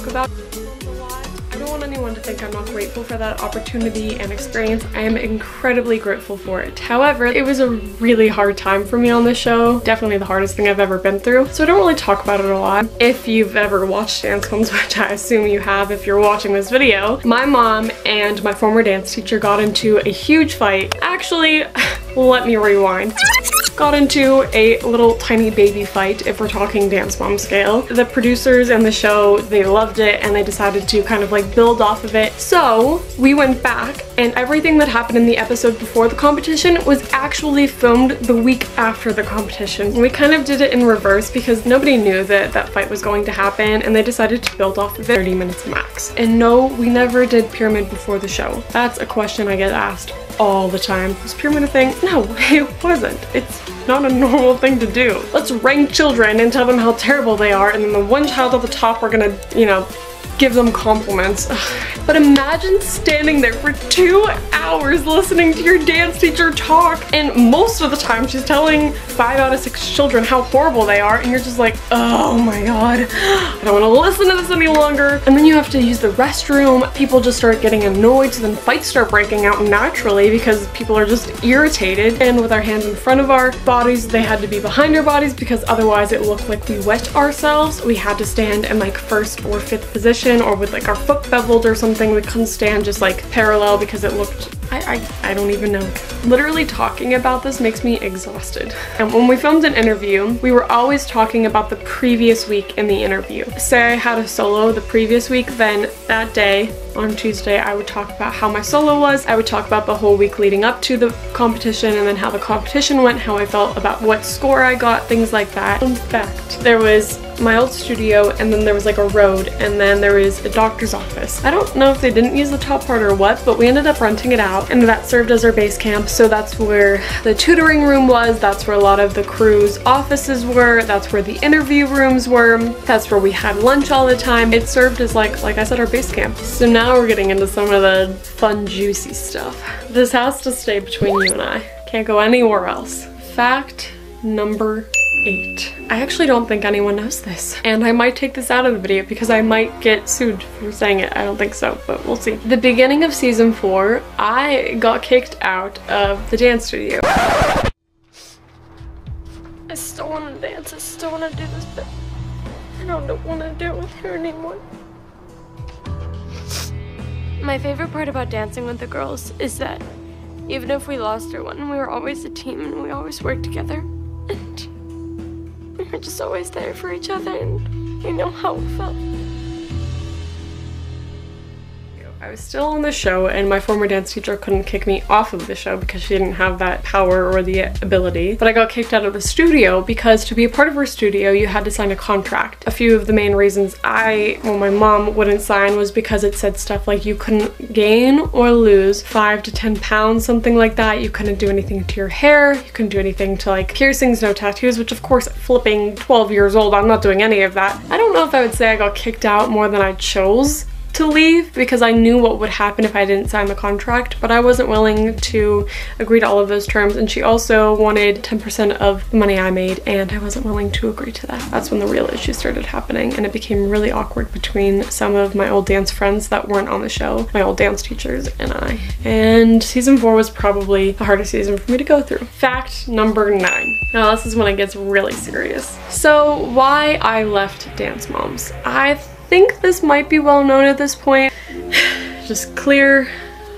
About a lot. I don't want anyone to think I'm not grateful for that opportunity and experience. I am incredibly grateful for it. However, it was a really hard time for me on this show. Definitely the hardest thing I've ever been through. So I don't really talk about it a lot. If you've ever watched Dancemoms, which I assume you have if you're watching this video, my mom and my former dance teacher got into a huge fight. Actually, let me rewind. Got into a little tiny baby fight if we're talking Dance Mom scale. The producers and the show, they loved it and they decided to kind of like build off of it. So we went back and everything that happened in the episode before the competition was actually filmed the week after the competition. We kind of did it in reverse because nobody knew that that fight was going to happen and they decided to build off of it 30 minutes max. And no, we never did pyramid before the show. That's a question I get asked all the time. Was pyramid a thing? No, it wasn't. It's not a normal thing to do. Let's rank children and tell them how terrible they are, and then the one child at the top we're gonna, you know, give them compliments. But imagine standing there for 2 hours listening to your dance teacher talk, and most of the time she's telling 5 out of 6 children how horrible they are, and you're just like, oh my god, I don't want to listen to this any longer. And then you have to use the restroom. People just start getting annoyed, so then fights start breaking out naturally because people are just irritated. And with our hands in front of our bodies, they had to be behind our bodies because otherwise it looked like we wet ourselves. We had to stand in like 1st or 5th position, or with like our foot beveled or something. We couldn't stand just like parallel because it looked, I don't even know. Literally talking about this makes me exhausted. And when we filmed an interview, we were always talking about the previous week in the interview. Say I had a solo the previous week, then that day on Tuesday I would talk about how my solo was. I would talk about the whole week leading up to the competition and then how the competition went, how I felt about what score I got, things like that. In fact, there was my old studio and then there was like a road and then there was a doctor's office. I don't know if they didn't use the top part or what, but we ended up renting it out and that served as our base camp. So that's where the tutoring room was, that's where a lot of the crew's offices were, that's where the interview rooms were, that's where we had lunch all the time. It served as like I said, our base camp. So now we're getting into some of the fun, juicy stuff. This has to stay between you and I. Can't go anywhere else. Fact number 8. I actually don't think anyone knows this, and I might take this out of the video because I might get sued for saying it. I don't think so, but we'll see. The beginning of season 4, I got kicked out of the dance studio. I still want to dance, I still want to do this, but I don't want to do it with her anymore. My favorite part about dancing with the girls is that even if we lost or won, we were always a team and we always worked together. And we were just always there for each other, and you know how it felt. I was still on the show and my former dance teacher couldn't kick me off of the show because she didn't have that power or the ability. But I got kicked out of the studio because to be a part of her studio you had to sign a contract. A few of the main reasons my mom wouldn't sign was because it said stuff like you couldn't gain or lose 5 to 10 pounds, something like that. You couldn't do anything to your hair, you couldn't do anything to like piercings, no tattoos, which of course flipping 12 years old, I'm not doing any of that. I don't know if I would say I got kicked out more than I chose to leave because I knew what would happen if I didn't sign the contract, but I wasn't willing to agree to all of those terms, and she also wanted 10% of the money I made and I wasn't willing to agree to that. That's when the real issues started happening and it became really awkward between some of my old dance friends that weren't on the show, my old dance teachers, and I. And season 4 was probably the hardest season for me to go through. Fact number 9. Now this is when it gets really serious. So why I left Dancemoms. I think this might be well known at this point. Just clear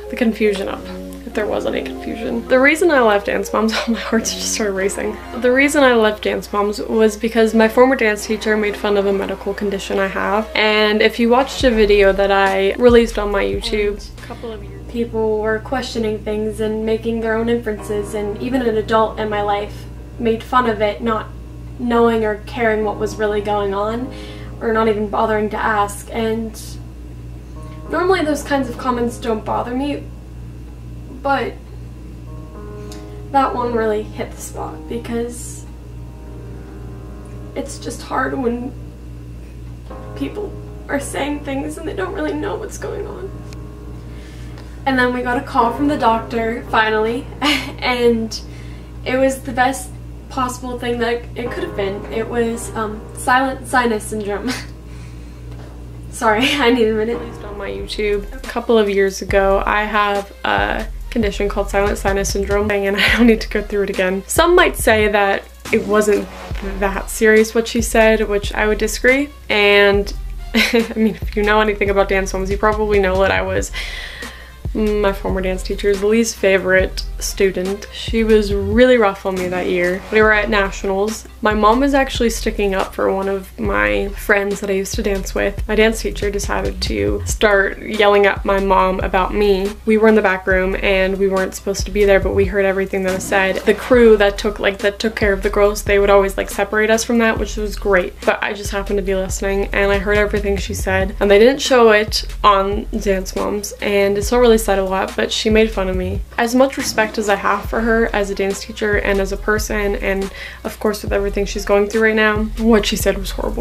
the confusion up, if there was any confusion. The reason I left Dancemoms, my heart just started racing. The reason I left Dancemoms was because my former dance teacher made fun of a medical condition I have. And if you watched a video that I released on my YouTube a couple of years ago, people were questioning things and making their own inferences, and even an adult in my life made fun of it, not knowing or caring what was really going on, or not even bothering to ask. And normally those kinds of comments don't bother me, but that one really hit the spot because it's just hard when people are saying things and they don't really know what's going on. And then we got a call from the doctor, finally, and it was the best possible thing that it could have been. It was silent sinus syndrome. Sorry, I need a minute. Released on my YouTube a couple of years ago. I have a condition called silent sinus syndrome, and I don't need to go through it again. Some might say that it wasn't that serious what she said, which I would disagree. And I mean, if you know anything about Dancemoms, you probably know that I was my former dance teacher's least favorite student. She was really rough on me that year. We were at nationals. My mom was actually sticking up for one of my friends that I used to dance with. My dance teacher decided to start yelling at my mom about me. We were in the back room and we weren't supposed to be there, but we heard everything that was said. The crew that took care of the girls, they would always like separate us from that, which was great. But I just happened to be listening and I heard everything she said, and they didn't show it on Dancemoms, and it's not really said a lot, but she made fun of me. As much respect as I have for her as a dance teacher and as a person, and of course with everything she's going through right now, what she said was horrible.